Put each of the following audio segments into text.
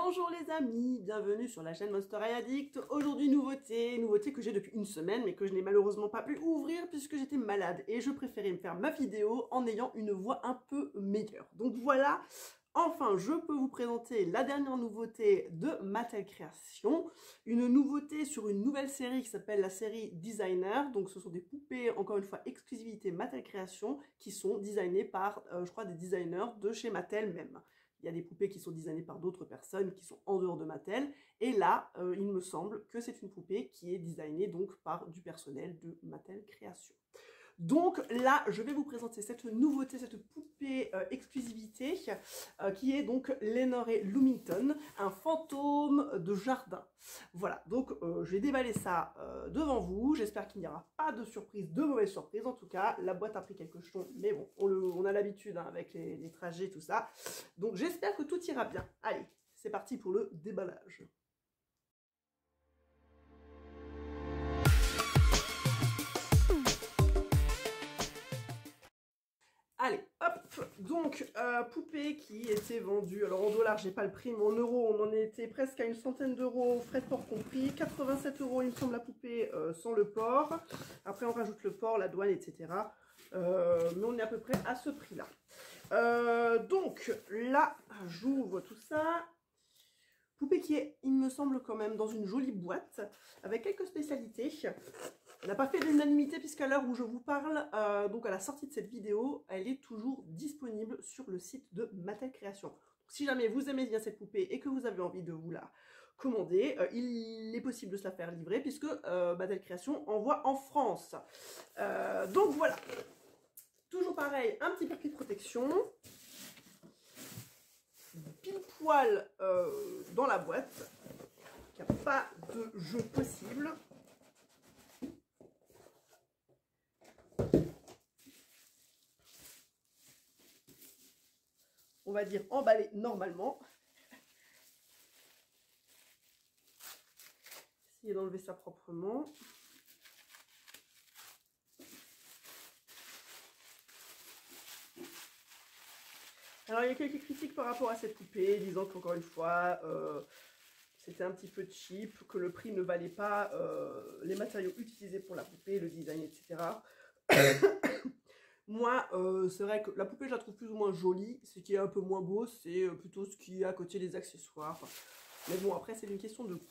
Bonjour les amis, bienvenue sur la chaîne Monster High Addict. Aujourd'hui nouveauté que j'ai depuis une semaine mais que je n'ai malheureusement pas pu ouvrir puisque j'étais malade et je préférais me faire ma vidéo en ayant une voix un peu meilleure. Donc voilà, enfin je peux vous présenter la dernière nouveauté de Mattel Création. Une nouveauté sur une nouvelle série qui s'appelle la série Designer. Donc ce sont des poupées, encore une fois, exclusivité Mattel Création qui sont designées par, je crois, des designers de chez Mattel même. Il y a des poupées qui sont designées par d'autres personnes qui sont en dehors de Mattel. Et là, il me semble que c'est une poupée qui est designée donc par du personnel de Mattel Création. Donc là, je vais vous présenter cette nouveauté, cette poupée exclusivité, qui est donc Lenore Lumington, un fantôme de jardin. Voilà, donc je vais déballer ça devant vous. J'espère qu'il n'y aura pas de surprise, de mauvaise surprise. En tout cas, la boîte a pris quelques jetons, mais bon, on a l'habitude hein, avec les trajets, tout ça. Donc j'espère que tout ira bien. Allez, c'est parti pour le déballage. Allez, hop, donc poupée qui était vendue, alors en dollars j'ai pas le prix, mais en euros on en était presque à une centaine d'euros, frais de port compris, 87 € il me semble la poupée sans le port, après on rajoute le port, la douane, etc. Mais on est à peu près à ce prix là. Donc là, j'ouvre tout ça. Poupée qui est, il me semble quand même, dans une jolie boîte, avec quelques spécialités. Elle n'a pas fait l'unanimité puisqu'à l'heure où je vous parle, donc à la sortie de cette vidéo, elle est toujours disponible sur le site de Mattel Création. Donc, si jamais vous aimez bien cette poupée et que vous avez envie de vous la commander, il est possible de se la faire livrer puisque Mattel Création envoie en France. Donc voilà, toujours pareil, un petit papier de protection. Pile poil dans la boîte, il n'y a pas de jeu possible. On va dire emballé normalement. Essayez d'enlever ça proprement. Alors il y a quelques critiques par rapport à cette poupée, disant qu'encore une fois, c'était un petit peu cheap, que le prix ne valait pas les matériaux utilisés pour la poupée, le design, etc. Moi, c'est vrai que la poupée, je la trouve plus ou moins jolie. Ce qui est un peu moins beau, c'est plutôt ce qui est à côté des accessoires. Mais bon, après, c'est une question de goût.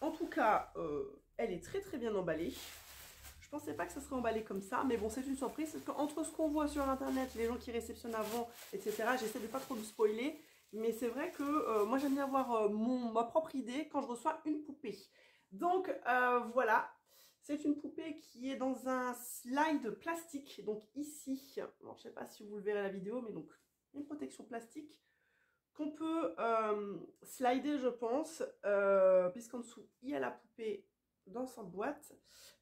En tout cas, elle est très très bien emballée. Je pensais pas que ça serait emballé comme ça, mais bon, c'est une surprise. Parce qu'entre ce qu'on voit sur internet, les gens qui réceptionnent avant, etc., j'essaie de pas trop de spoiler. Mais c'est vrai que moi, j'aime bien avoir ma propre idée quand je reçois une poupée. Donc, voilà. C'est une poupée qui est dans un slide plastique. Donc ici, bon, je ne sais pas si vous le verrez à la vidéo, mais donc une protection plastique qu'on peut slider, je pense, puisqu'en dessous, il y a la poupée dans sa boîte.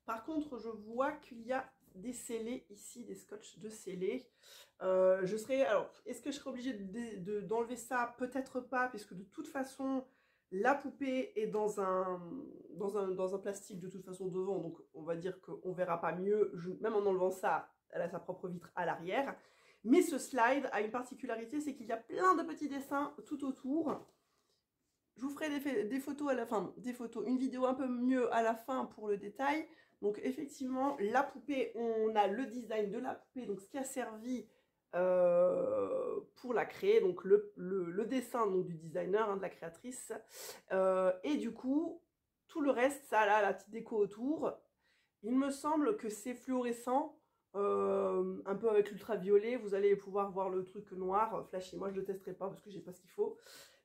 Par contre, je vois qu'il y a des scellés ici, des scotch de scellés. Alors, est-ce que je serais obligée d'enlever ça? Peut-être pas, puisque de toute façon... La poupée est dans un plastique de toute façon devant, donc on va dire qu'on ne verra pas mieux, même en enlevant ça, elle a sa propre vitre à l'arrière. Mais ce slide a une particularité, c'est qu'il y a plein de petits dessins tout autour. Je vous ferai des photos à la fin, une vidéo un peu mieux à la fin pour le détail. Donc effectivement, la poupée, on a le design de la poupée, donc ce qui a servi... pour la créer, donc le dessin donc, du designer, hein, de la créatrice, et du coup tout le reste, ça là, la petite déco autour, il me semble que c'est fluorescent, un peu avec l'ultraviolet, vous allez pouvoir voir le truc noir, flashy, moi je le testerai pas parce que j'ai pas ce qu'il faut,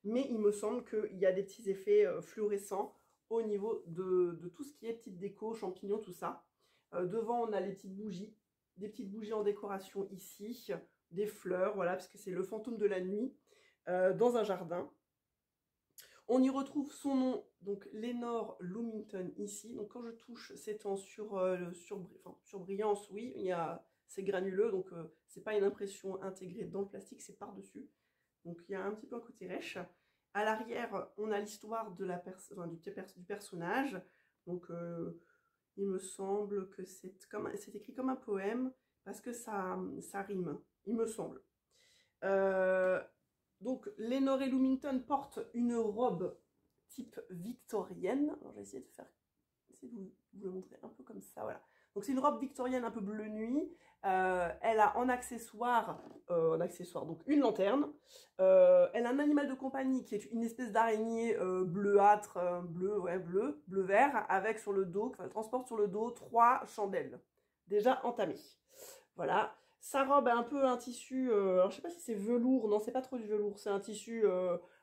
mais il me semble qu'il y a des petits effets fluorescents au niveau de tout ce qui est petite déco, champignons, tout ça. Devant on a les petites bougies, des petites bougies en décoration ici, des fleurs, voilà, parce que c'est le fantôme de la nuit dans un jardin. On y retrouve son nom, donc Lenore Lumington ici. Donc quand je touche, c'est en surbrillance, oui, c'est granuleux, donc c'est pas une impression intégrée dans le plastique, c'est par-dessus. Donc il y a un petit peu un côté rêche. À l'arrière, on a l'histoire de du personnage. Donc il me semble que c'est écrit comme un poème, parce que ça rime, il me semble. Euh, donc, Lenore Lumington porte une robe type victorienne. Alors, je vais essayer de vous le montrer un peu comme ça, voilà. Donc, c'est une robe victorienne un peu bleu nuit. Elle a en accessoire, donc une lanterne. Elle a un animal de compagnie qui est une espèce d'araignée bleuâtre, bleu-vert, avec sur le dos, elle transporte sur le dos 3 chandelles déjà entamées. Voilà. Sa robe a un peu un tissu, alors je sais pas si c'est velours, non c'est pas trop du velours, c'est un tissu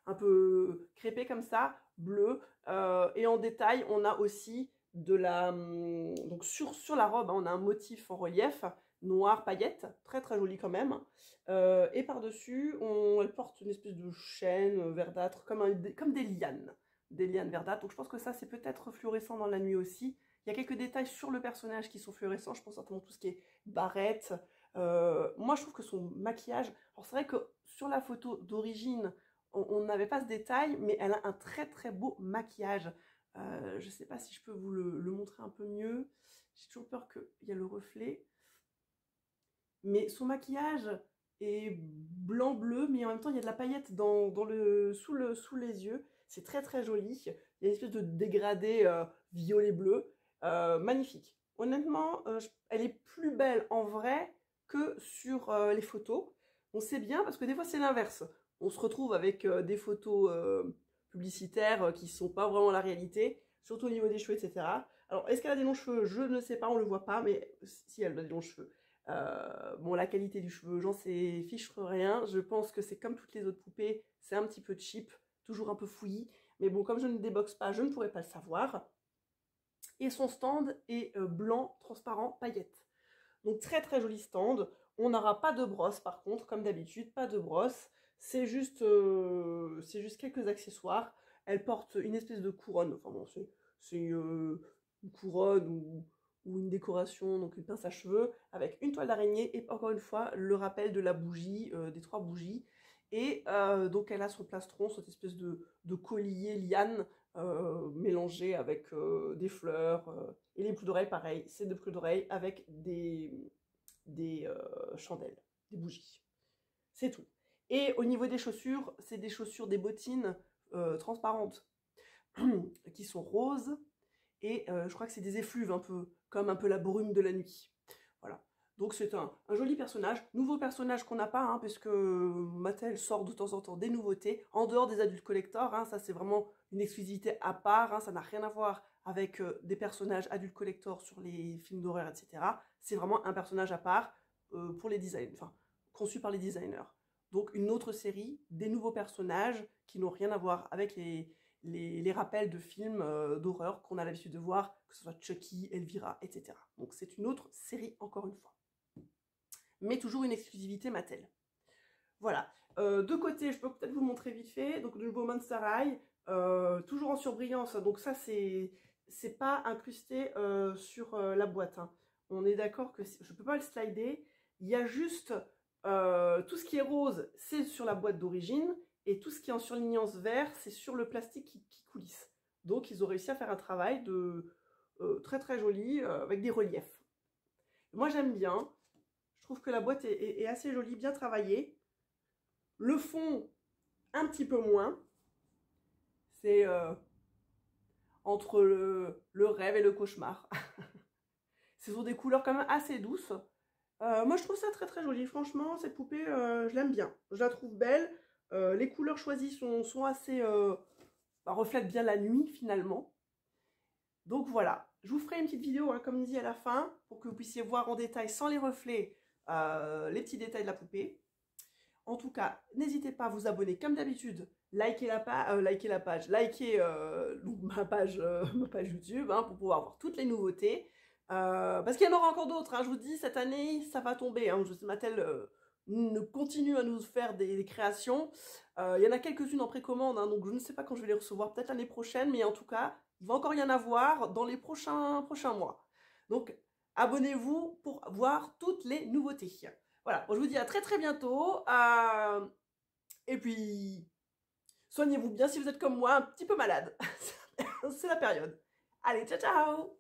un peu crépé comme ça, bleu. Et en détail, on a aussi de la... Donc sur la robe, hein, on a un motif en relief, noir paillette, très très joli quand même. Et par-dessus, elle porte une espèce de chaîne verdâtre, comme des lianes. Des lianes verdâtres. Donc je pense que ça, c'est peut-être fluorescent dans la nuit aussi. Il y a quelques détails sur le personnage qui sont fluorescents. Je pense notamment tout ce qui est barrette. Moi, je trouve que son maquillage... Alors c'est vrai que sur la photo d'origine, on n'avait pas ce détail, mais elle a un très très beau maquillage. Je ne sais pas si je peux vous le montrer un peu mieux. J'ai toujours peur qu'il y ait le reflet. Mais son maquillage est blanc-bleu, mais en même temps, il y a de la paillette sous les yeux. C'est très très joli. Il y a une espèce de dégradé violet-bleu. Magnifique. Honnêtement, elle est plus belle en vrai que sur les photos. On sait bien, parce que des fois, c'est l'inverse. On se retrouve avec des photos publicitaires qui ne sont pas vraiment la réalité, surtout au niveau des cheveux, etc. Alors, est-ce qu'elle a des longs cheveux? Je ne sais pas, on ne le voit pas, mais si elle a des longs cheveux. Bon, la qualité du cheveu, j'en sais fiche rien. Je pense que c'est comme toutes les autres poupées, c'est un petit peu cheap, toujours un peu fouillis. Mais bon, comme je ne déboxe pas, je ne pourrais pas le savoir. Et son stand est blanc, transparent, paillette. Donc très très joli stand. On n'aura pas de brosse par contre, comme d'habitude, pas de brosse. C'est juste quelques accessoires. Elle porte une espèce de couronne. Enfin bon, c'est une couronne ou une décoration, donc une pince à cheveux, avec une toile d'araignée et encore une fois le rappel de la bougie, des 3 bougies. Et donc elle a son plastron, cette espèce de collier liane mélangé avec des fleurs. Et les boucles d'oreilles, pareil, c'est des boucles d'oreilles avec des chandelles, des bougies. C'est tout. Et au niveau des chaussures, c'est des chaussures, des bottines transparentes qui sont roses. Et je crois que c'est des effluves un peu, comme un peu la brume de la nuit. Voilà. Donc c'est un joli personnage, nouveau personnage qu'on n'a pas, hein, puisque Mattel sort de temps en temps des nouveautés, en dehors des adultes collector, hein, ça c'est vraiment une exclusivité à part, hein, ça n'a rien à voir avec des personnages adultes collector sur les films d'horreur, etc. C'est vraiment un personnage à part pour les designers, enfin, conçu par les designers. Donc une autre série, des nouveaux personnages qui n'ont rien à voir avec les rappels de films d'horreur qu'on a l'habitude de voir, que ce soit Chucky, Elvira, etc. Donc c'est une autre série encore une fois. Mais toujours une exclusivité Mattel. Voilà. De côté, je peux peut-être vous montrer vite fait. Donc le nouveau Monster High, toujours en surbrillance. Donc ça, c'est pas incrusté sur la boîte. Hein. On est d'accord que je peux pas le slider. Il y a juste tout ce qui est rose, c'est sur la boîte d'origine. Et tout ce qui est en surlignance vert, c'est sur le plastique qui coulisse. Donc ils ont réussi à faire un travail très très joli avec des reliefs. Moi j'aime bien. Je trouve que la boîte est assez jolie, bien travaillée. Le fond, un petit peu moins. C'est entre le rêve et le cauchemar. Ce sont des couleurs quand même assez douces. Moi, je trouve ça très très joli. Franchement, cette poupée, je l'aime bien. Je la trouve belle. Les couleurs choisies sont assez... reflètent bien la nuit, finalement. Donc voilà. Je vous ferai une petite vidéo, hein, comme dit à la fin, pour que vous puissiez voir en détail, sans les reflets, les petits détails de la poupée. En tout cas, n'hésitez pas à vous abonner comme d'habitude, likez ma page YouTube hein, pour pouvoir voir toutes les nouveautés. Parce qu'il y en aura encore d'autres, hein, je vous dis, cette année, ça va tomber. Hein, Mattel continue à nous faire des créations. Il y en a quelques-unes en précommande, hein, donc je ne sais pas quand je vais les recevoir, peut-être l'année prochaine, mais en tout cas, il va encore y en avoir dans les prochains mois. Donc, abonnez-vous pour voir toutes les nouveautés. Voilà, bon, je vous dis à très très bientôt. Et puis, soignez-vous bien si vous êtes comme moi, un petit peu malade. C'est la période. Allez, ciao ciao